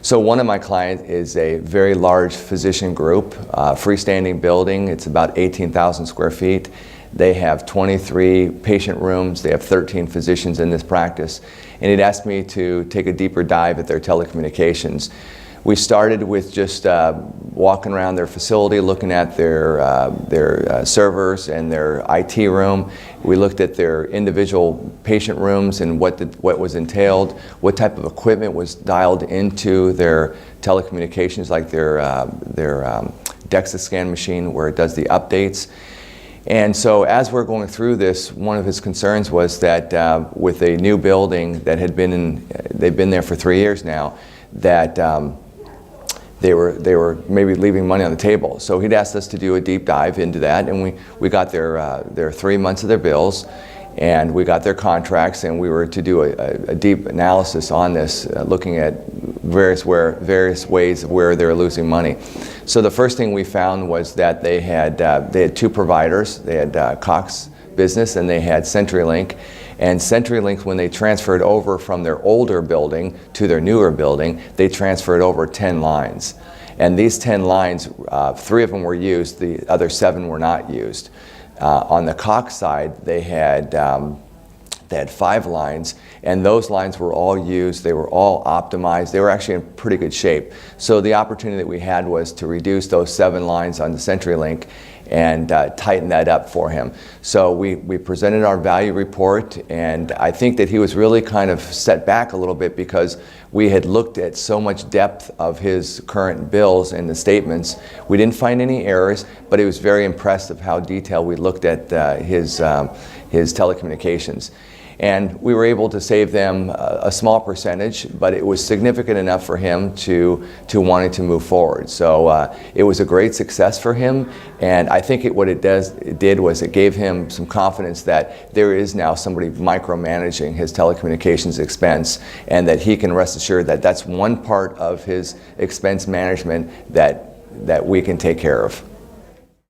So one of my clients is a very large physician group, freestanding building. It's about 18,000 square feet. They have 23 patient rooms. They have 13 physicians in this practice. And it asked me to take a deeper dive at their telecommunications. We started with just walking around their facility, looking at their servers and their IT room. We looked at their individual patient rooms and what was entailed, what type of equipment was dialed into their telecommunications, like their DEXA scan machine where it does the updates. And so as we're going through this, one of his concerns was that with a new building that had they've been there for 3 years now, that they were maybe leaving money on the table. So he'd asked us to do a deep dive into that, and we got their 3 months of their bills, and we got their contracts, and we were to do a deep analysis on this, looking at various ways where they were losing money. So the first thing we found was that they had 2 providers. They had Cox Business and they had CenturyLink. And CenturyLink, when they transferred over from their older building to their newer building, they transferred over 10 lines. And these 10 lines, 3 of them were used, the other 7 were not used. On the Cox side, they had 5 lines, and those lines were all used, they were all optimized, they were actually in pretty good shape. So the opportunity that we had was to reduce those 7 lines on the CenturyLink and tighten that up for him. So we presented our value report, and I think that he was really kind of set back a little bit because we had looked at so much depth of his current bills and the statements. We didn't find any errors, but he was very impressed of how detailed we looked at his telecommunications. And we were able to save them a small percentage, but it was significant enough for him to wanting to move forward. So it was a great success for him, and I think what it did was it gave him some confidence that there is now somebody micromanaging his telecommunications expense, and that he can rest assured that that's one part of his expense management that we can take care of.